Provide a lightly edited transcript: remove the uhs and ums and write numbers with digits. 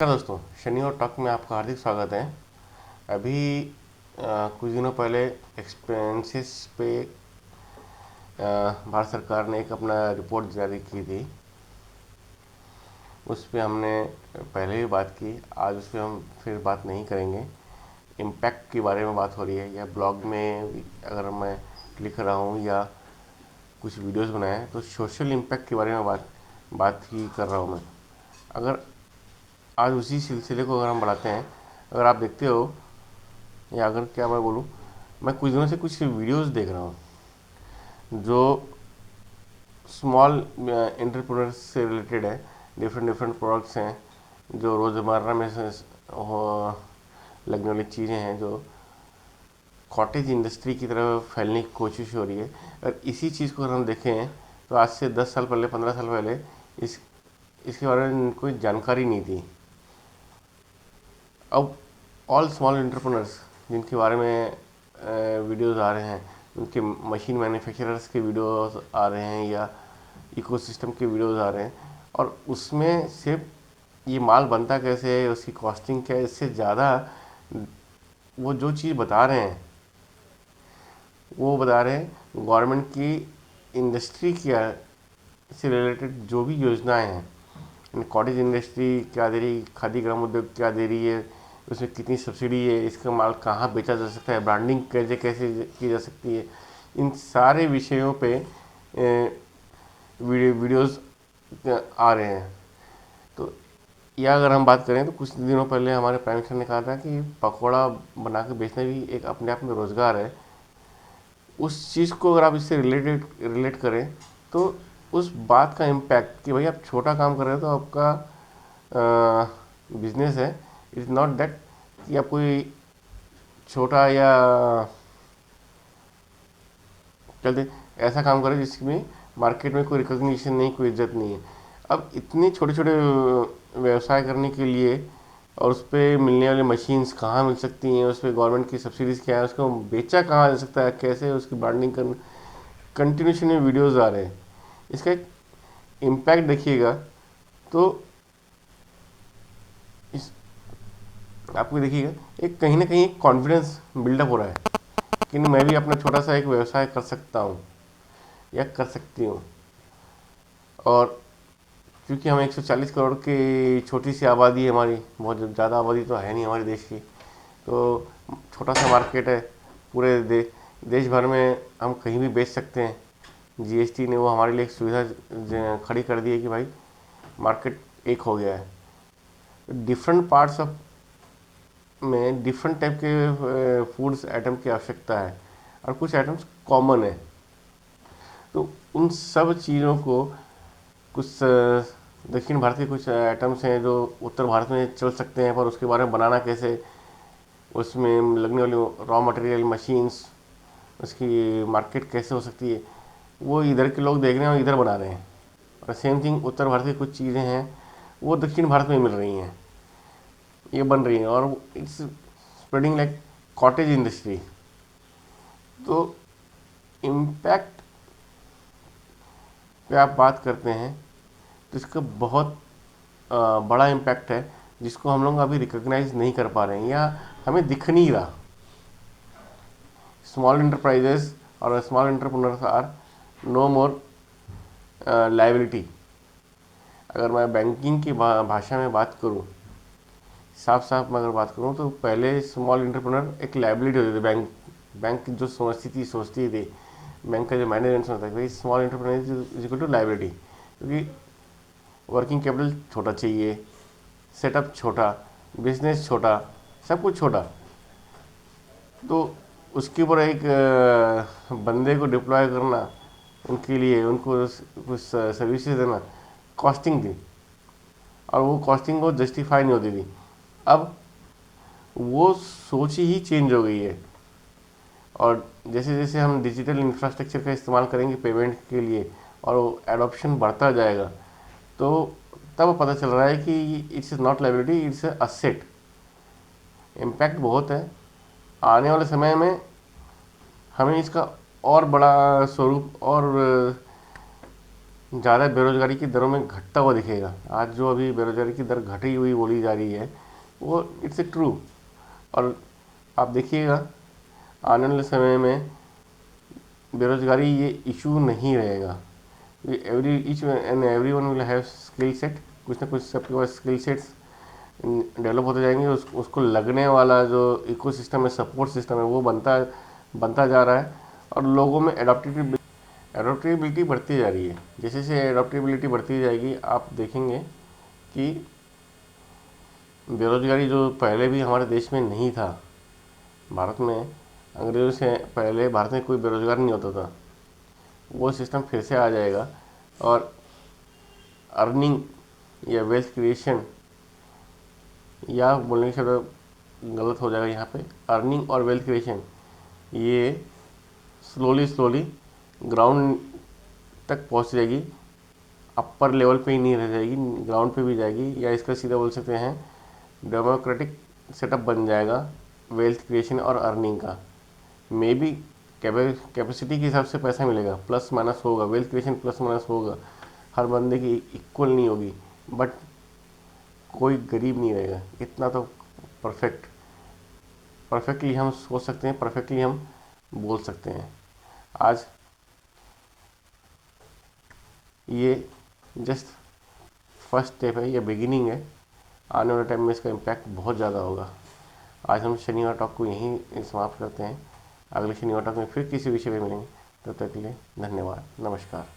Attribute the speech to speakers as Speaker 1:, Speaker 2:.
Speaker 1: नमस्कार दोस्तों, शनि और टॉक में आपका हार्दिक स्वागत है। अभी कुछ दिनों पहले एक्सपेंसेस पे भारत सरकार ने एक अपना रिपोर्ट जारी की थी। उस पे हमने पहले भी बात की, आज उस पर हम फिर बात नहीं करेंगे। इम्पैक्ट के बारे में बात हो रही है, या ब्लॉग में अगर मैं लिख रहा हूँ या कुछ वीडियोस बनाए हैं तो सोशल इम्पैक्ट के बारे में बात ही कर रहा हूँ मैं। अगर आज उसी सिलसिले को अगर हम बढ़ाते हैं, अगर आप देखते हो, या अगर क्या मैं बोलूँ, मैं कुछ दिनों से कुछ वीडियोस देख रहा हूँ जो स्मॉल एंटरप्रेन्योर्स से रिलेटेड है। डिफरेंट डिफरेंट प्रोडक्ट्स हैं जो रोज़मर्रा में लगने वाली चीज़ें हैं, जो कॉटेज इंडस्ट्री की तरफ फैलने की कोशिश हो रही है। और इसी चीज़ को अगर हम देखें तो आज से 10 साल पहले, 15 साल पहले इसके बारे में कोई जानकारी नहीं थी। अब ऑल स्मॉल एंटरप्रेन्योर्स जिनके बारे में वीडियोस आ रहे हैं, उनके मशीन मैन्युफैक्चरर्स के वीडियोस आ रहे हैं या इकोसिस्टम के वीडियोस आ रहे हैं, और उसमें सिर्फ ये माल बनता कैसे है, उसकी कॉस्टिंग क्या है, इससे ज़्यादा वो जो चीज़ बता रहे हैं, वो बता रहे हैं गवर्नमेंट की इंडस्ट्री क्या से रिलेटेड जो भी योजनाएं हैं। कॉटेज इंडस्ट्री क्या दे रही, खादी ग्राम उद्योग क्या दे रही है, उसमें कितनी सब्सिडी है, इसका माल कहाँ बेचा जा सकता है, ब्रांडिंग कैसे कैसे की जा सकती है, इन सारे विषयों पे वीडियोस आ रहे हैं। तो या अगर हम बात करें तो कुछ दिनों पहले हमारे प्राइम मिनिस्टर ने कहा था कि पकौड़ा बना के बेचना भी एक अपने आप में रोज़गार है। उस चीज़ को अगर आप इससे रिलेट करें तो उस बात का इम्पैक्ट कि भाई आप छोटा काम कर रहे हो तो आपका बिजनेस है, इट्स नॉट दैट कि आप कोई छोटा या चलते ऐसा काम करें जिसमें मार्केट में कोई रिकॉग्निशन नहीं, कोई इज्जत नहीं है। अब इतने छोटे छोटे व्यवसाय करने के लिए, और उस पर मिलने वाली मशीन्स कहाँ मिल सकती हैं, उस पर गवर्नमेंट की सब्सिडीज़ क्या है, उसको बेचा कहाँ जा सकता है, कैसे उसकी ब्रांडिंग करना, कंटिन्यूशन में वीडियोस आ रहे हैं। इसका एक इम्पैक्ट देखिएगा तो इस आपको देखिएगा एक कहीं ना कहीं एक कॉन्फिडेंस बिल्डअप हो रहा है कि नहीं, मैं भी अपना छोटा सा एक व्यवसाय कर सकता हूँ या कर सकती हूँ। और क्योंकि हम 140 करोड़ की छोटी सी आबादी है हमारी, बहुत ज़्यादा आबादी तो है नहीं हमारे देश की, तो छोटा सा मार्केट है। पूरे देश भर में हम कहीं भी बेच सकते हैं। जीएसटी ने वो हमारे लिए एक सुविधा खड़ी कर दी है कि भाई मार्केट एक हो गया है। डिफरेंट पार्ट्स ऑफ में डिफरेंट टाइप के फूड्स आइटम की आवश्यकता है, और कुछ आइटम्स कॉमन है। तो उन सब चीज़ों को कुछ दक्षिण भारत के कुछ आइटम्स हैं जो उत्तर भारत में चल सकते हैं, पर उसके बारे में बनाना कैसे, उसमें लगने वाली रॉ मटेरियल, मशीन्स, उसकी मार्केट कैसे हो सकती है, वो इधर के लोग देख रहे हैं और इधर बना रहे हैं। और सेम थिंग उत्तर भारत की कुछ चीज़ें हैं वो दक्षिण भारत में मिल रही हैं, ये बन रही हैं, और it's spreading like cottage industry. तो इम्पैक्ट पे आप बात करते हैं तो इसका बहुत बड़ा इम्पैक्ट है, जिसको हम लोग अभी रिकॉग्नाइज नहीं कर पा रहे हैं या हमें दिख नहीं रहा। स्मॉल एंटरप्राइजेस और small entrepreneurs are no more liability. अगर मैं बैंकिंग की भाषा में बात करूं, साफ साफ मैं अगर बात करूं, तो पहले स्मॉल एंटरप्रेन्योर एक लाइबिलिटी होती थी। बैंक जो सोचती थी, बैंक का जो मैनेजमेंट होता है भाई small entrepreneur is equal to liability, क्योंकि वर्किंग कैपिटल छोटा चाहिए, सेटअप छोटा, बिजनेस छोटा, सब कुछ छोटा। तो उसके ऊपर एक बंदे को डिप्लॉय करना, उनके लिए उनको कुछ सर्विसेज देना, कॉस्टिंग थी, और वो कॉस्टिंग को जस्टिफाई नहीं होती थी। अब वो सोच ही चेंज हो गई है, और जैसे जैसे हम डिजिटल इंफ्रास्ट्रक्चर का इस्तेमाल करेंगे पेमेंट के लिए और एडॉप्शन बढ़ता जाएगा, तो तब पता चल रहा है कि it's not liability, it's asset. Impact बहुत है। आने वाले समय में हमें इसका और बड़ा स्वरूप और ज़्यादा बेरोजगारी की दरों में घटता हुआ दिखेगा। आज जो अभी बेरोजगारी की दर घटी हुई बोली जा रही है वो इट्स ए ट्रू। और आप देखिएगा आने वाले समय में बेरोजगारी ये इशू नहीं रहेगा। Every each and every one will have skill set, कुछ ना कुछ सबके पास स्किल सेट्स डेवलप होते जाएंगे। उसको लगने वाला जो इकोसिस्टम है, सपोर्ट सिस्टम है, वो बनता बनता जा रहा है और लोगों में एडोप्टेबिलिटी बढ़ती जा रही है। जैसे जैसे एडोप्टेबिलिटी बढ़ती जाएगी आप देखेंगे कि बेरोजगारी जो पहले भी हमारे देश में नहीं था, भारत में अंग्रेज़ों से पहले भारत में कोई बेरोजगार नहीं होता था, वो सिस्टम फिर से आ जाएगा। और अर्निंग या वेल्थ क्रिएशन, या बोलने के शब्द गलत हो जाएगा यहाँ पे, अर्निंग और वेल्थ क्रिएशन ये स्लोली स्लोली ग्राउंड तक पहुँच जाएगी। अपर लेवल पे ही नहीं रह जाएगी, ग्राउंड पे भी जाएगी, या इसका सीधा बोल सकते हैं डेमोक्रेटिक सेटअप बन जाएगा वेल्थ क्रिएशन और अर्निंग का। मे बी कैपेसिटी के हिसाब से पैसा मिलेगा, प्लस माइनस होगा, वेल्थ क्रिएशन प्लस माइनस होगा, हर बंदे की इक्वल नहीं होगी, बट कोई गरीब नहीं रहेगा। इतना तो परफेक्टली हम सोच सकते हैं, परफेक्टली हम बोल सकते हैं। आज ये जस्ट फर्स्ट स्टेप है, ये बिगिनिंग है। आने वाले टाइम में इसका इम्पैक्ट बहुत ज़्यादा होगा। आज हम शनिवार टॉक को यहीं समाप्त करते हैं। अगले शनिवार टॉक में फिर किसी विषय पे मिलेंगे। तब तक के लिए धन्यवाद, नमस्कार।